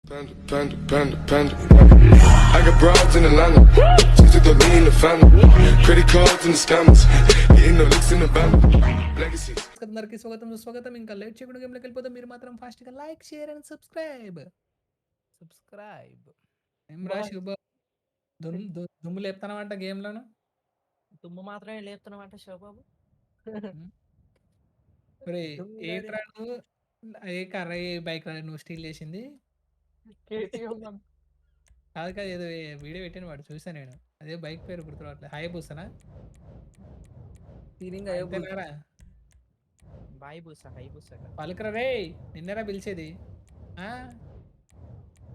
Panda. I got broads in Atlanta. Just to throw me in the family. Credit cards and the scammers. Getting no licks in the band. Legacies. అందరికి స్వాగతం సుస్వాగతం. ఇంకా late చేయకుండా గేమ్లోకి వెళ్ళిపోతే మీరు మాత్రం ఫాస్ట్గా లైక్ షేర్ అండ్ సబ్స్క్రైబ్. ఏం రా శుభ దుమ్ము లేపుతానమంట గేమ్లోను. దుమ్ము మాత్రమే లేపుతున్నావంట శివబాబు. ఒరే ఏంట్రా నువ్వు ఏ కార్ ఏ బైక్ రా నువ్వు స్టీల్ చేసింది? కాదు కాదు ఏదో వీడియో పెట్టాను వాడు చూసా నేను. అదే బైక్ పేరు గుర్తురావట్లేదు. హయబుసానా? ఫీలింగ్ అంతేనారా? హైబూసా పలుకురా రేయ్ నిన్నరా పిలిచేది. ఆ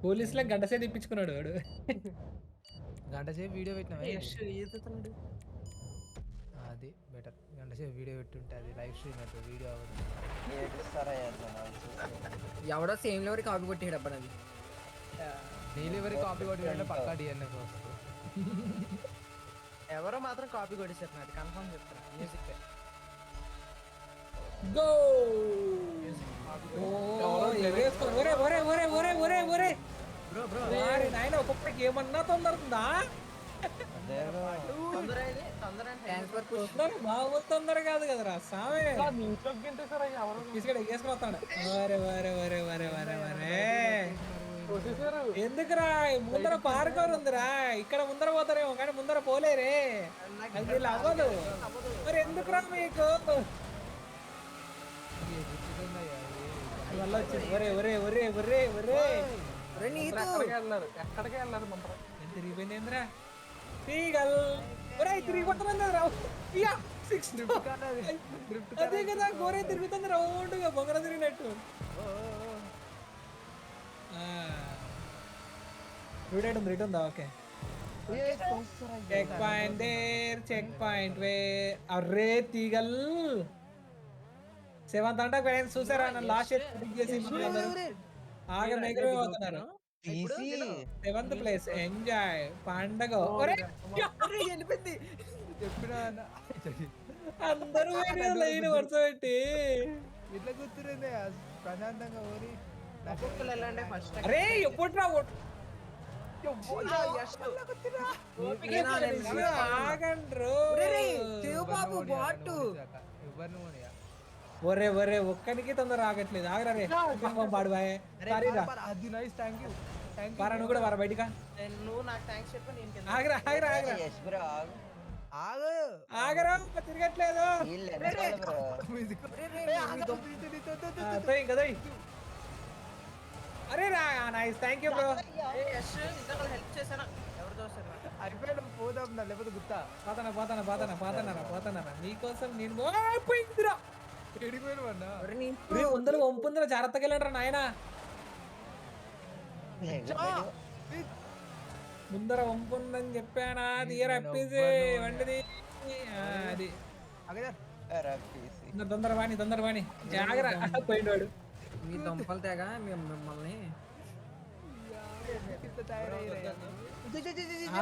పోలీసులకు గంట సేపు ఇప్పించుకున్నాడు వాడు. గంట సేపు వీడియో పెట్టినా ఈదుతున్నాడు. అది బెటర్. గంట సేపు వీడియో పెట్టుంటే అది లైవ్ స్ట్రీమ్ అవుతుంది వీడియో అవ్వదు. ఎవడో సేమ్ లెవెల్ కాపీ కొట్టాడు అబ్బా అది డెలివరీ కాపీ కొట్టాడంటే పక్కా డిఎన్ఎఫ్ వస్తుంది. ఎవరో మాత్రం కాపీ కొట్టేసారు నాది కన్ఫర్మ్ చెప్తాను. మ్యూజిక్ గో ఒరే ఒరే ఒరే ఒరే ఒరే ఒరే బ్రో బ్రో నాయన ఒక్కొక్కడికి ఏమన్నా తొందరతుందా? తొందర కాదు కదరా సామే తీసుకుని వస్తాడు. వరే వరే వరే వరే వరే వరే ఎందుకురా ముందర పార్కర్ ఉందిరా. ఇక్కడ ముందర పోతారేమో కానీ ముందర పోలేరే. అది వీళ్ళు అవ్వదు. మరి ఎందుకురా మీకు వల్ల వచ్చింది? ఒరే ఒరే ఒరే ఒరే ఒరే ఎక్కడికి వెళ్ళారు తిరిగిపోయింది ఏంద్రా తీగల్. ఒరే తిరిగిపోతుంది రా. అదే కదా గోరే తిరుగుతుంది రౌండ్ గా బొంగర తిరిగినట్టు. రిటర్న్ ఉందా? Okay check point there check point way. అర్రే తీగల్ సెవెంత్ అంటే చూసారా నన్ను లాస్ట్ చేసి ఆగ మెగరే అవుతున్నారు. సెవెంత్ ప్లేస్ ఎంజాయ్ పండగ. వెళ్ళిపోయింది చెప్పినా అందరూ లైన్ వరుస పెట్టి ఇట్లా కూర్చుంది ప్రశాంతంగా ఊరి ఒక్కొక్కరు వెళ్ళండి ఫస్ట్. అరే ఎప్పుడు రా ఆగండ్రు. ఒరే ఒరే ఒక్కడికి తొందర ఆగట్లేదు. ఆగరా రే పాడు బాయ్. అది నైస్ థ్యాంక్ యూ పారా నువ్వు కూడా వారా బయటికా. నువ్వు నాకు థ్యాంక్స్ చెప్పు. నేను ఆగరా ఆగరా ఆగరా ఆగు ఆగరా తిరగట్లేదు. కదా అరే రా nice thank you bro. Help చేశానా? ఎవరు చూస్తారు? అయిపోయాడు పోదాం లేకపోతే గుర్తా పోతానరా నీకోసం నేను పోయిందిరా. ఎడిపోయాడు అన్న ముందర వంపుందిరా జాగ్రత్తగా వెళ్ళండి నాయన. ముందర వంపుందని చెప్పానా? తీయరా అప్పేసి వంటిది అది తొందర వాణి జాగ్రత్త పోయినాడు. మీ దంపలు తేగా మిమ్మల్ని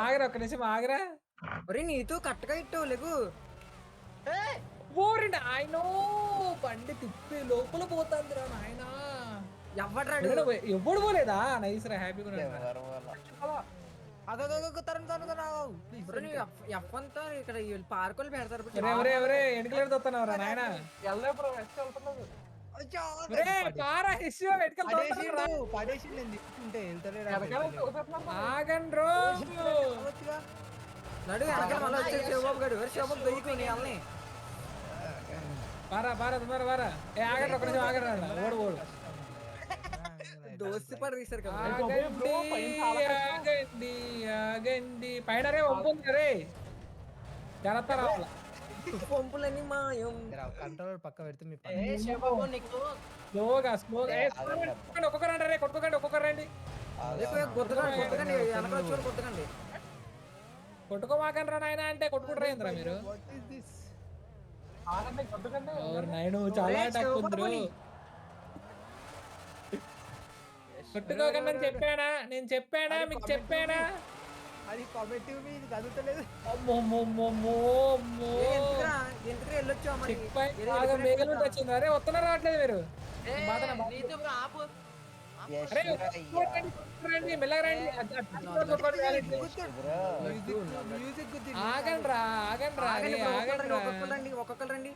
ఆగరా ఒక్క నిమిషం ఆగరా. ఒరే నీతో కట్టగా ఇట్టావు లేకు పోరండి ఆయన బండి తిప్పి లోపల పోతాందిరా నాయన. ఎవడ్రాడు ఎప్పుడు పోలేదా? నైస్ రా హ్యాపీగా ఎఫ్వంతా ఇక్కడ పార్కులు పెడతారు. ఎన్నికలు తొత్తున్నావురా నాయన. ఆగండ్రో నడు శివబాబు గడు శివబాబు దొయ్యుకుని వాళ్ళని పారా తొందర పారా. ఆగండి ఒక నిమిషం ఆగండి. ఓడు దోస్తి పడ తీసారు కదా. ఆగండి పైన రే వంపుంది రే జాగ్రత్త రావాల. పంపులని మాయం కంట్రోల్ పక్క పెడితే మీ నీకు స్లోగా ఒక్కొక్కరండి రే ఒక్కొక్కరండి కొట్టుకోమాకండి రా నాయన అంటే కొట్టుకుంటారా ఏంద్రా మీరు? నాయను చాలా అటాక్ ఉందిరు. కొట్టుకోకండి నేను చెప్పానా మీకు చెప్పానా? అది కామెంట్ ఇది చదువుతలేదు. మేఘలు వచ్చింది. అరే వస్తున్నా రావట్లేదు మీరు. అరే రండి మెల్లగా రండి మ్యూజిక్ గుద్ది ఆగండ్రా అరే ఆగండ్రా ఒక్కొక్కరు రండి.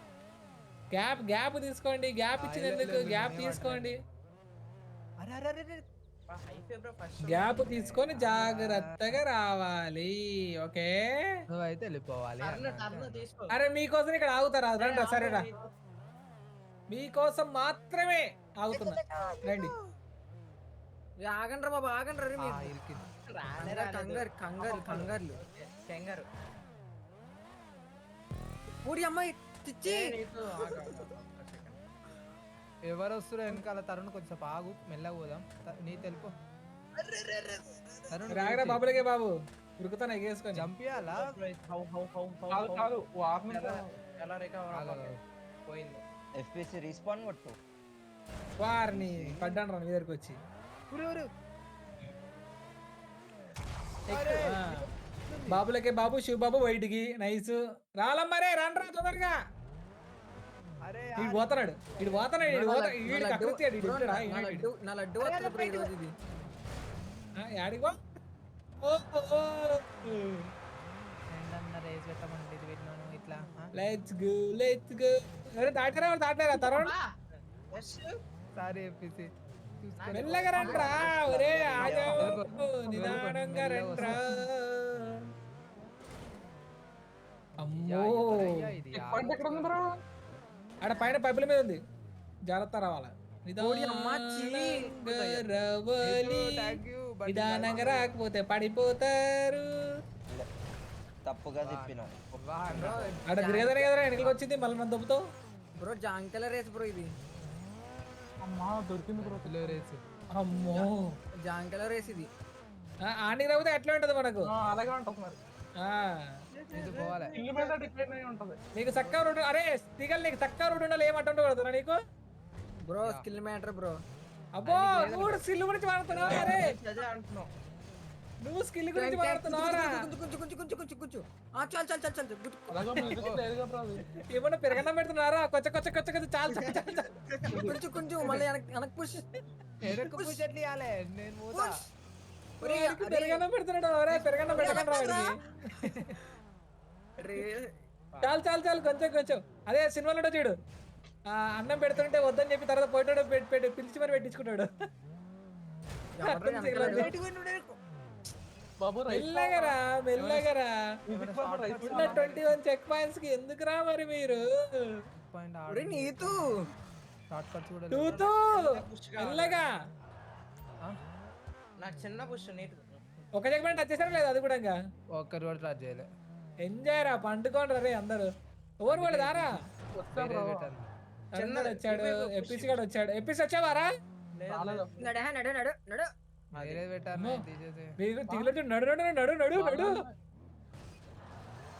గ్యాప్ తీసుకోండి, గ్యాప్ ఇచ్చినందుకు గ్యాప్ తీసుకోండి, అరే అరే అరే హైఫే బ్రో ఫస్ట్ గ్యాప్ తీసుకొని జాగ్రత్తగా రావాలి. ఓకే నువ్వైతే వెళ్ళిపోవాలి టర్న్ తీసుకో. అరే మీకోసం ఇక్కడ ఆగుతారా? రండి సరేరా, మీకోసం మాత్రమే ఆగుతున్నా, రండి. ఆగండ్రా బాబు ఆగండ్రా రే మీరు. రానే కంగారు కంగారు ఊడి అమ్మాయి చిచ్చి. నీకు ఎవరు వస్తున్నారు వెనకాల? తరుణ్ కొంచెం ఆగు, మెల్లగా పోదాం. నీ తెలుపు రాగరా బాబులకే బాబు ఉరుకుతాను ఎగేసుకొని. చంపియాలా? ఎలా రికవర్ పోయింది. ఎఫ్పిసి రీస్పాన్ కొట్టు. వారిని పడ్డాను రా మీ దగ్గరికి వచ్చి. ఆ, బాబులకే బాబు శివబాబు వైట్కి నైస్. రాలమ్మరే రండ్రా తొందరగా. ఇటు పోతున్నాడు నా లడ్డు వస్తుంది బ్రో ఈ రోజు ఇది. యాడిగో రేస్ పెట్టమంటే ఇది పెట్టినాను ఇట్లా. Let's go. అరే దాటలేరా తర్వాత సారీ ఎఫ్పిసి మెల్లగా రండ్రా. ఒరే ఆజో నిదానంగా రండ్రా. అమ్మో ఆడ పైన పైపుల మీద ఉంది, జాగ్రత్త రావాలా. నిదానంగా రాకపోతే పడిపోతారు. తప్పుగా తిప్పినావు. ఆడ తిరగదనే కదరా వెనకకి వచ్చింది, మళ్ళీ మనం దొబ్బుతావు. బ్రో జాంకల రేస్ బ్రో ఇది. రేస్ అమ్మో జాంకల రేస్ ఇది. ఆని రాకపోతే ఎట్లా ఉంటది మనకు? అలాగే ఉంటుంది మరి. ఆ, ఇది పోవాలి. ఇల్లు మీద డిపెండ్ అయి ఉంటది. నీకు చక్కగా రోడ్డు, అరే దిగలు నీకు చక్కగా రోడ్డు ఉండాలి, ఏమంటుంటూ పడుతున్నా నీకు? Bro skill matter bro. అబ్బో నువ్వు స్కిల్ గురించి మాట్లాడుతున్నావు. అరే అదే అంటున్నావు. నువ్వు స్కిల్ గురించి మాట్లాడుతున్నావురా. కొంచెం చాలు అలాగే మ్యూజిక్ లేదుగా బ్రో అది. ఏమన్నా పెరగన్నం పెడుతున్నారా? కొచ్చ చాలు కొంచెం మళ్ళీ వెనక్కి పుష్ ఎట్లా ఇవ్వాలి? నేను పోతా. పెరగన్నం పెడుతున్నాడు. అరే పెరగన్నం పెట్టకుండా చాలు కొంచెం. అదే సినిమాలో చూడు, అన్నం పెడుతుంటే వద్దని చెప్పి తర్వాత పోయేటోడు పిలిచి మరి పెట్టించుకుంటాడు. బాబు రైట్ మెల్లగరా 21 చెక్ పాయింట్స్ కి ఎందుకు రా మరి మీరు? నీతు షార్ట్ కట్స్ కూడా తూతూ మెల్లగా. నాకు చిన్న పుష్ నీట్. ఒక చెక్ పాయింట్ టచ్ చేసారా లేదు? అది కూడా ఇంకా ఒక్కరు కూడా ట్రై చేయలే. ఎంజాయ్ రా, పండుకోండి రే అందరు. ఎవరు కూడా దారా? చిన్న వచ్చాడు, ఎపిసి కూడా వచ్చాడు. ఎపిసి వచ్చావారా? రాలేదు. నడు వేరే పెట్టారు తీసేసి. తీగలో నడు.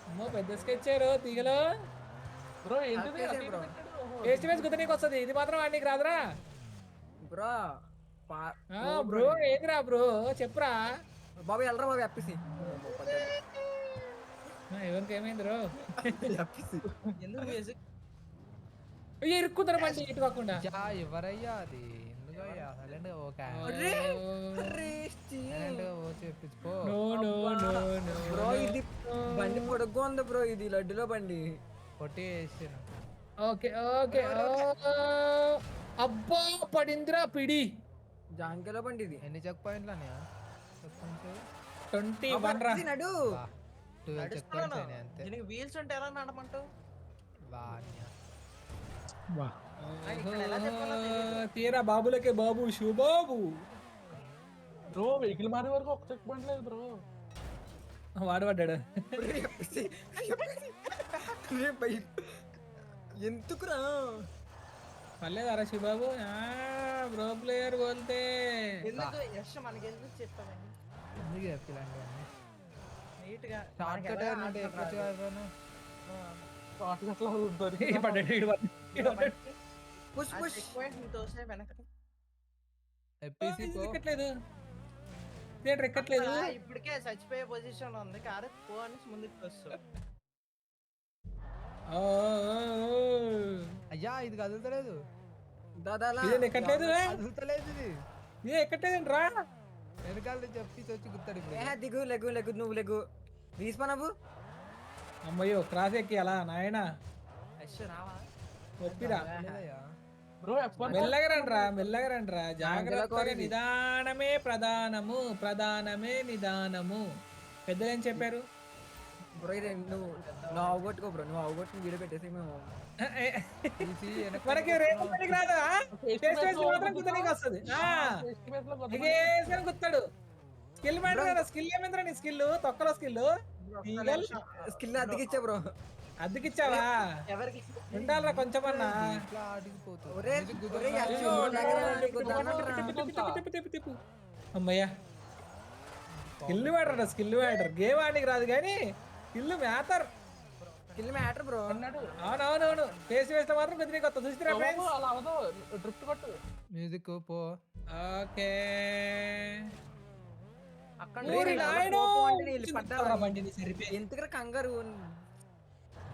అమ్మో పెద్ద స్కెచ్చారు తీగలో. బ్రో ఏంటిది? ఆపేసేయ్ బ్రో. వేస్ట్ వేసి గుర్తు నీకు వస్తుంది, ఇది మాత్రం వాడికి రాదురా. బ్రో బ్రో ఏదిరా బ్రో చెప్పురా. బాబు వెళ్ళరా బాబు ఎప్పిసి. ఎవరికి ఏమైంది రో? ఎందుకు మ్యూజిక్ ఇరుక్కుతారు బండి ఇటు కాకుండా. ఎవరయ్యా అది? ఎందుకయ్యా సైలెంట్ గా ఓకే చెప్పించుకో. బ్రో ఇది బండి పొడుగ్గా ఉంది బ్రో, ఇది లడ్డులో బండి కొట్టి వేసాను. ఓకే అబ్బా పడిందిరా పిడి. జాంకెలో బండి ఇది. ఎన్ని చెక్ పాయింట్లు అన్నయ్య? 21 రా. నడు 12 చెక్ పాయింట్స్ అయినాయి అంతే. దీనికి వీల్స్ ఉంటే ఎలా నడమంటావు? తీరా బాబులకే బాబు శివబాబు. బ్రో వెహికల్ మారే వరకు ఒక చెక్ పాయింట్ లేదు బ్రో. వాడు పడ్డాడు. ఎందుకురా పర్లేదారా శివబాబు? బ్రో ప్లేయర్ బోల్తే ఎందుకు యశ్ మనకి ఎందుకు చెప్పాను? ఎందుకు చెప్పిలాంటివన్నీ? నీట్ గా షార్ట్ కట్ అంటే ఎక్కొచ్చు కదా. షార్ట్ కట్ లో దొరికి పుష్ పుష్ చెక్ పాయింట్ ని తోసే వెనకటి. ఎపిసి కో ఎక్కట్లేదు, థియేటర్ ఎక్కట్లేదు. ఇప్పటికే చచ్చిపోయే పొజిషన్ లో ఉంది. కారు పో అని ముందుకు వస్తుంది. అయ్యా ఇది కదులుతలేదు. దాదాలా ఇది ఎక్కట్లేదు. కదులుతలేదు ఇది. ఏ ఎక్కటేదండి రా. వెనకాల నుంచి చెప్పి వచ్చి గుర్తాడు ఇప్పుడు. దిగు లెగు లెగు నువ్వు లెగు తీసుకో నువ్వు. అమ్మయ్యో క్రాస్ ఎక్కి అలా నాయనా రావా ఒప్పిరా. బ్రో F1 మెల్లగా రండి రా జాగ్రత్తగా. నిదానమే ప్రధానము, ప్రధానమే నిదానము. పెద్దలు ఏం చెప్పారు? బ్రో ఇది నువ్వు అవగొట్టుకో బ్రో, నువ్వు అవగొట్టుకుని వీడియో పెట్టేసి మేము మనకి రేపు పనికి రాదా? టెస్ట్ వేసి మాత్రం గుర్తు వస్తుంది. గుర్తాడు. స్కిల్ మ్యాటర్ కదా. స్కిల్ ఏమైందిరా నీ స్కిల్? తొక్కలో స్కిల్ స్కిల్ అద్దెకిచ్చా బ్రో. అద్దెకిచ్చావా? ఎవరికి ఉండాలరా కొంచెమన్నా. ఒరే ఒరే అచ్చో, నగరా నీకు దండం రా. తిప్పు. అమ్మయ్యా skill matter, skill matter. Game ఆడికి రాదు కానీ skill matter. Skill matter bro. అవునవునవును. ఫేస్ వేస్ లో మాత్రం కొద్దిగా కొత్త చూసిరా ఫ్రెండ్స్. అలా అవదో డ్రిఫ్ట్ కొట్టు. మ్యూజిక్ పో. ఓకే అక్కడ ఊరి నాయనో. వీళ్ళు చింతరా పడ్డారా? బండిని సరిపోయి. ఎందుకు కంగారు?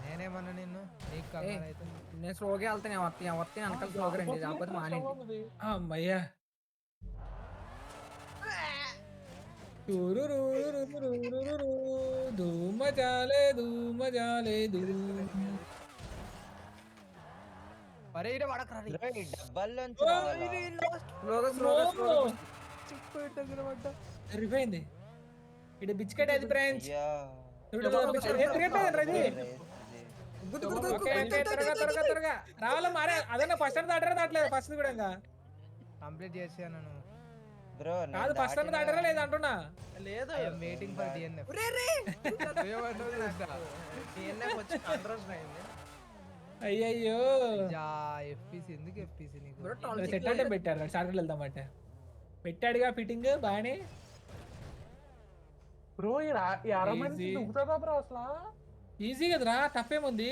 నేనేమన్నా నిన్ను నీకు కంగారు అయితే నేను స్లోగా వెళ్తాను. వస్తాను వెనకాల స్లోగా రండి, లేకపోతే మానేయండి. అమ్మయ్యా ధూమ జాలే అరే ఇడే వాడకరా రే. బ్రో ఈ డబ్బాల్లోంచి రావాలా? స్లోగా స్లోగా స్లోగా. సరిపోయింది. ఇక్కడ బిస్కెట్ అది ఫ్రెండ్స్. అయ్యా గుద్దు గుద్దు గుద్దు. త్వరగా రావాలా మారే. అదన్నా ఫస్ట్ అని దాటరా దాటలేదు? ఫస్ట్ కూడా ఇంకా కంప్లీట్ చేశాను. బ్రో కాదు. ఫస్ట్ అని దాటరా లేదు అంటున్నా. లేదు వెయిటింగ్ ఫర్ డిఎన్ఎఫ్. డిఎన్ఎఫ్ వచ్చి కంట్రోల్ అయింది. అయ్యయ్యో ఎఫ్పిసి ఎందుకు ఎఫ్పిసి నీకు? సెట్ అంటే పెట్టారు. షార్ట్ వెళ్దామంటే పెట్టాడుగా ఫిట్టింగ్ బాగానే. బ్రో ఈ అరమైన Easy. దుక్కుతుందా బ్రో అసలు? ఈజీ కదరా, తప్పేముంది.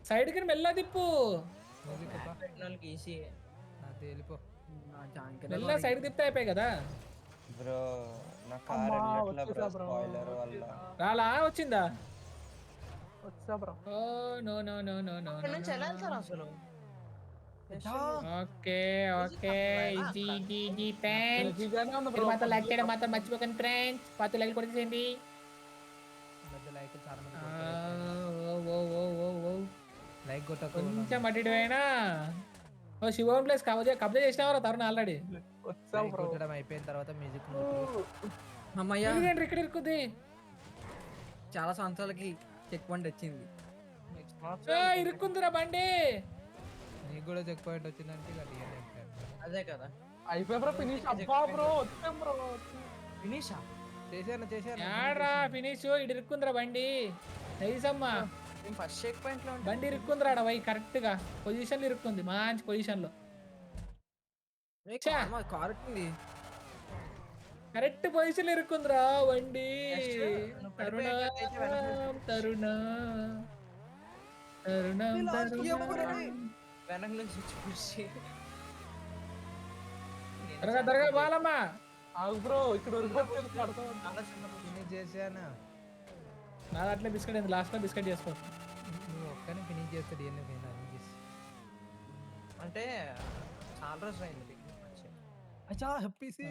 సైడ్ కి మెల్ల తిప్పు. పెట్టినోళ్ళకి ఈజీ. తేలిపో. మెల్ల సైడ్ తిప్పితే అయిపోయి కదా. బ్రో నా కార్ వెళ్ళట్లా బ్రో, స్పాయిలర్ వల్ల. రాలా వచ్చిందా? వచ్చా bro. Oh no no no no no. ఇక్కడ నుంచి ఎలా వెళ్తారు అసలు? Okay easy friends. ఈజీగానే ఉంది మీరు బ్రో. మాత్రం లైక్ చేయడం మాత్రం మర్చిపోకండి ఫ్రెండ్స్. పాత లైక్ కొట్టేసేయండి. పెద్ద లైక్ చాలా మంది ఓ లైక్ కొట్టకు. కొంచెం అటు ఇటు అయినా. ఓ శివన్ ప్లేస్ కబ్జా చేసినావరా తరుణ్ ఆల్రెడీ. వచ్చా లైక్ బ్రో. కొట్టడం అయిపోయిన తర్వాత మ్యూజిక్ అమ్మయ్యా. ఇక్కడ ఇరుక్కుద్ది. చాలా సంవత్సరాలకి చెక్ పాయింట్ వచ్చింది. ఇరుక్కుందిరా బండి. నీకు కూడా చెక్ పాయింట్ వచ్చిందంటే ఇక డిఎన్ఎఫ్. అదే కదా అయిపోయి బ్రో ఫినిష్. అబ్బా బ్రో వచ్చాం బ్రో. ఫినిషా చేశాను యాడ్రా ఫినిష్. ఇటు ఇరుక్కుందిరా బండి. నైసమ్మా. నేను ఫస్ట్ చెక్ పాయింట్ లో ఉంటాను. బండి ఇరుక్కుందిరా ఆడ పోయి కరెక్ట్ గా పొజిషన్ లో ఇరుక్కుంది. మంచి పొజిషన్ లో కార్ వచ్చింది. కరెక్ట్ పొజిషన్ లో ఇరుక్కుందిరా బండి. నువ్వు పడిపోయేటట్టయితే వెనక్కి తరుణం వెనక నుంచి చూసి త్వరగా బాలమ్మా. ఆగు బ్రో ఇక్కడ వరకు వచ్చేది పడతాం. చాలా చిన్న ఫినిష్ చేశాను. నా దాంట్లో బిస్కెట్ అయింది. లాస్ట్ లో బిస్కెట్ చేసుకో. నువ్వు ఒక్కనే ఫినిష్ చేస్తే డిఎన్ఎఫ్ అంటే చాలా రోజులు అయింది వచ్చి. అచ్చా హ్యాపీసీ.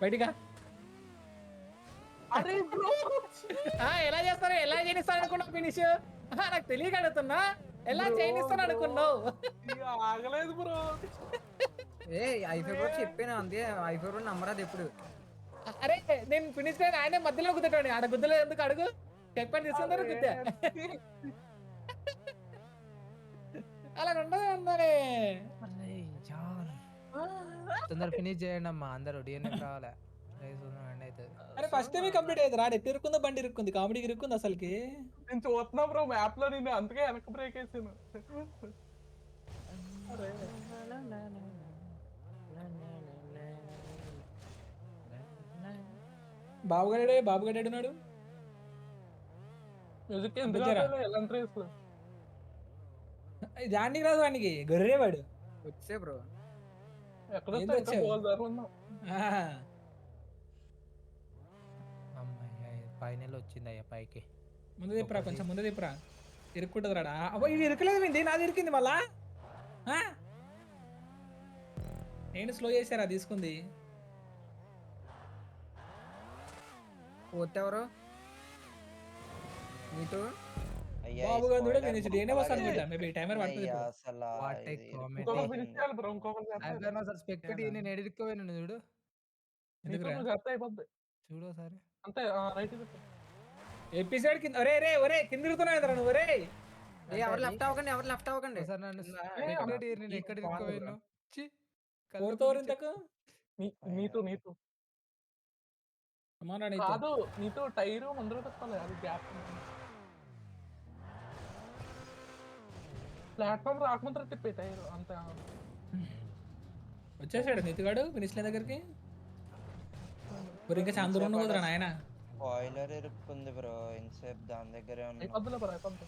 బయటిగా అరే బ్రో ఎలా చేస్తారు? ఎలా చేయనిస్తాను అనుకున్నావు ఫినిష్? నాకు తెలియక అడుగుతున్నా. ఎలా చేయనిస్తాను అనుకున్నావు? ఇక ఆగలేదు బ్రో. ఏ ఐఫై కూడా చెప్పాను అంతే. ఐఫై కూడా నమ్మరాదు ఎప్పుడు. అరే నేను ఫినిష్ అయిన ఆయనే మధ్యలో గుద్దేటండి. ఆడ గుద్దలో ఎందుకు అడుగు? చెప్పని తీసుకుంటారు గుద్దా. అలా ఉండదు అందరే. తొందర ఫినిష్ చేయండి అమ్మా అందరూ. డిఎన్ఎఫ్ రావాలా? ఎండ్ అవుతుంది. అరే ఫస్ట్ టైం కంప్లీట్ అయ్యింది. రాడు ఎట్టి ఇరుక్కుందో బండి ఇరుక్కుంది. కామెడీకి ఇరుక్కుంది అసలుకి. నేను చూస్తున్నా బ్రో మ్యాప్ లో. నేను అందుకే వెనక బ్రేక్ వేసాను. బాబుగడాడు ఉన్నాడు. మ్యూజిక్ ఎందుకు దగ్గర. ఎలాంటి రేస్ జాండీకి రాదు వాడికి. గొర్రెవాడు. వచ్చే బ్రో. ఎక్కడ ఏంది వచ్చావు? అమ్మాయి ఫైనల్ వచ్చింది అయ్యా పైకి. ముందు తిప్పురా, కొంచెం ముందు తిప్పురా. ఇరుక్కుంటుంది రాడా అబ్బో ఇది ఇరకలేదు ఏంది నాది ఇరికింది మళ్ళా ఆ? నేను స్లో చేశారా తీసుకుంది పోతే ఎవరు నీతో అయ్యా, ఈ బాబు గారు కూడా spoiler ఫినిష్ book నేనే వస్తాను అలాగే అనుకుంటా మేబీ టైమర్ పడుతుంది అయ్యా, ఇప్పుడు. అసలు What a ఇది comment. ఇంకొకరు ఇరుక్కుపోతుంది. ఫినిష్ చేయాలి బ్రో, ఇంకొకరు చేస్తే అసలు అసలు స్పెక్ట్ నేను ఎడిరిక్కుపోయినా చూడు నీతో ఎందుకురా నువ్వు చేస్తే అయిపోద్ది. చూడు ఒకసారి అంతే రైట్ ఎపిసోడ్ కింద ఒరే రే ఒరే కింద తిరుగుతున్నావు నువ్వు ఒరే ఏ ఎవరు లెఫ్ట్ అవ్వకండి ఎవరు లెఫ్ట్ అవ్వకండి సార్ నన్ను నేను ఎక్కడ ఇరుక్కుపోయాను ఛీ, కళ్ళు ఫోర్త్ ఓవర్ ఇంతకు నీతో అమ్మా నీతో కాదు, నీతో టైర్ ముందర తిప్పాలి, అది గ్యాప్ ప్లాట్ఫామ్ రాకముందర తిప్పే టైర్ అంతే. వచ్చేసాడు నితిగాడు ఫినిష్ లైన్ దగ్గరికి మరి ఇంకా చాలా దూరం ఉన్నావు కదరా నాయన స్పాయిలర్ ఇరుక్కుంది బ్రో, ఇంతసేపు దాని దగ్గరే ఉన్నా. అయిపోద్దులే బ్రో, అయిపోద్ది.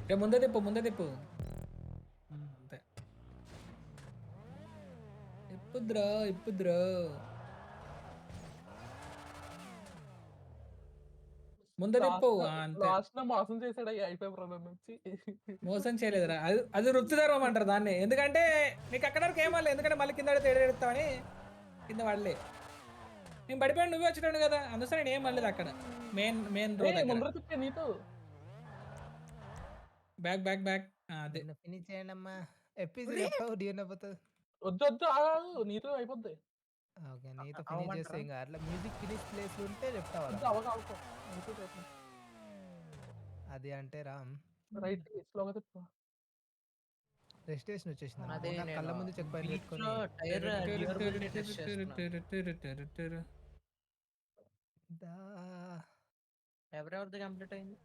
రేపు ముందే తిప్పు అంతే ఇప్పుద్రా ముందే తిప్పు అంతే లాస్ట్ లో మోసం చేసాడు అయ్యి, అయిపోయి బ్రో నన్ను వచ్చి. మోసం చేయలేదురా అది రుచిదరం అంటారు దాన్ని ఎందుకంటే నీకు అక్కడ వరకు ఏమన్నా ఎందుకంటే మళ్ళీ కింద తేడెడతామని కింద పడలే నేను పడిపోయాను నువ్వే వచ్చాడు కదా అందుకే నేను ఏం మళ్ళీ అక్కడ మెయిన్ రోడ్ ముందర తిప్పే నీతో. బ్యాక్ అదే ఫినిష్ చేయండి అమ్మా ఎపిసోడ్ డిఎన్ అయిపోతుంది వద్దు ఆగు, నీతో అయిపోద్ది. ఓకే నీతో ఫినిష్ చేస్తే ఇంకా అట్లా మ్యూజిక్ ఫినిష్ ప్లేస్ ఉంటే లెఫ్ట్ అవ్వాలి వద్దు, అవకాశం నీతో చెప్పు. అది అంటే రామ్ రైట్ స్లోగా తిప్పు. రెజిస్ట్రేషన్ వచ్చేసింది అదే నా కళ్ళ నేను ముందు చెక్ పాయింట్ బీచ్ పెట్టుకొని లో టైర్ డ్యూరబిలిటీ టెస్ట్ చేస్తున్నా. ఎవరెవరిది కంప్లీట్ అయింది?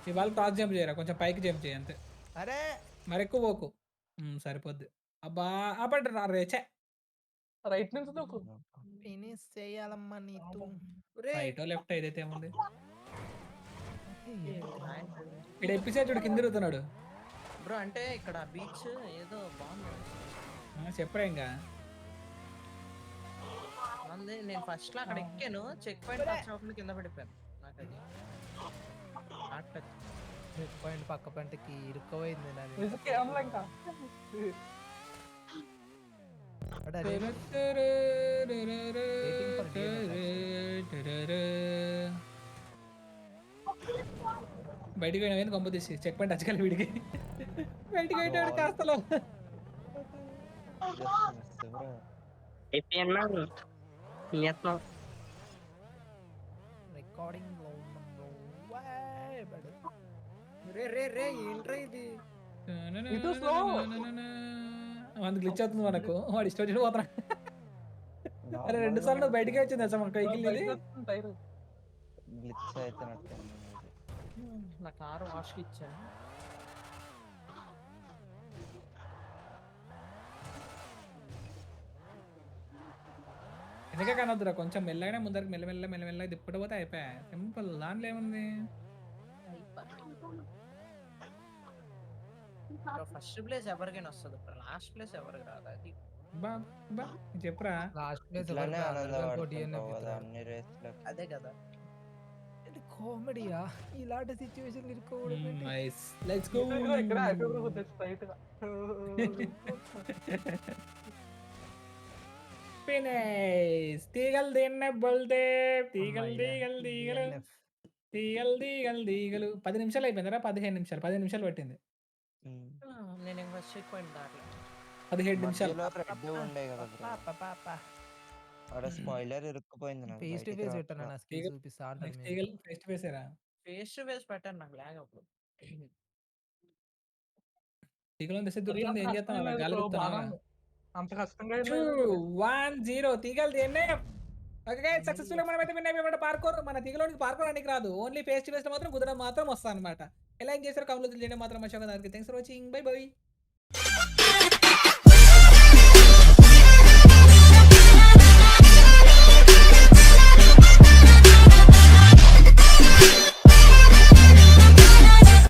ఇవాళ టాస్ జంప్ చేయరా కొంచెం పైకి జంప్ చేయి అంతే అరే మరి ఎక్కువ పోకు సరిపోద్ది అబ్బా అప్పటి రేచే రైట్ నుంచి దూకు. ఫినిష్ చేయాలమ్మా నీతో రైట్ లెఫ్ట్ ఏదైతే ఏముంది ఇక్కడ ఎపిసోడ్ చూడు కింద తిరుగుతున్నాడు బ్రో అంటే ఇక్కడ బీచ్ ఏదో బాగుంది. చెప్పరా ఇంకా మళ్ళీ నేను ఫస్ట్ లో అక్కడ ఎక్కాను, చెక్ పాయింట్ టచ్ అవ్వకుండా కింద పడిపోయాను. నాకు అది చెక్ పాయింట్ పక్క పంటకి ఇరుక్కుపోయింది నాది నిజంగా ఏమన్నా ఇంకా బయటికి పోయినా కొంప తీసి చెక్ పాయింట్ వచ్చకాలి వీడికి బయటికి పోయాడు కాస్తలో రికార్డింగ్ రే రే రే ఏంట్రా ఇది అందుకు గ్లిచ్ అవుతుంది మనకు వాడు ఇష్టం పోతున్నా అరే 2 సార్లు నువ్వు బయటికి వచ్చింది అసలు మన వెహికల్ టైర్ గ్లిచ్ అయితేనట్టు నా కారు వాష్కి ఇచ్చాను. ఎందుకే కనొద్దురా కొంచెం మెల్లగానే ముందరికి మెల్లమెల్లగా తిప్పుకుంటూ పోతే అయిపోయా సింపుల్ దాంట్లో ఏముంది ఫస్ట్ ప్లేస్ ఎవరికైనా వస్తుంది, లాస్ట్ ప్లేస్ ఎవరికి రాదు. అది బా బా చెప్పురా లాస్ట్ ప్లేస్ ఇట్లానే ఆనందపడుతుంటావు కదా అన్ని రేస్లకు. అదే కదా. కామెడీయా ఇలాంటి సిచ్యువేషన్ ఇరుక్కోవడం నైస్ లెట్స్ గో ఇక్కడ అయిపోయి స్ట్రైట్ గా. ఫినిష్ తీగలు తిన్న బొల్తే తీగలు 10 నిమిషాలు అయిపోయిందిరా 15 నిమిషాలు 15 నిమిషాలు పట్టింది నేను ఇంకా చెక్ పాయింట్ దాటలే. 17 నిమిషాలు మధ్యలో రెడ్ ఉండే కదా బ్రో, ఆడ స్పాయిలర్ ఇరుక్కుపోయింది నాకు ఫేస్ టు బయటికి ఫేస్ రావట్లే. పెట్టాను నా స్కిల్ చూపిస్తా నెక్స్ట్ తీగలు ఫేస్ టు ఫేస్ రా ఫేస్ టు ఫేస్ పెట్టాను, నాకు లాగ్ అప్పుడు. తీగలు తెస్తే దొరుకుతుంది ఏం చేస్తాను అలా గాలి ఊపుతాను అంత కష్టంగా 2-1-0 తీగలు తిన్నే ఓకే సక్సెస్ఫుల్ మనం అయితే విన్ అయిపోయాం పార్కోర్ మన తీగలోనికి పార్కోర్ అనికి రాదు ఓన్లీ ఫేస్ టు ఫేస్ లో మాత్రం కుదరడం మాత్రం వస్తా అనమాట ఎలా ఏం చేశారు కమెంట్లు చేయడం మాత్రం మర్చిపోకండి thanks for watching bye by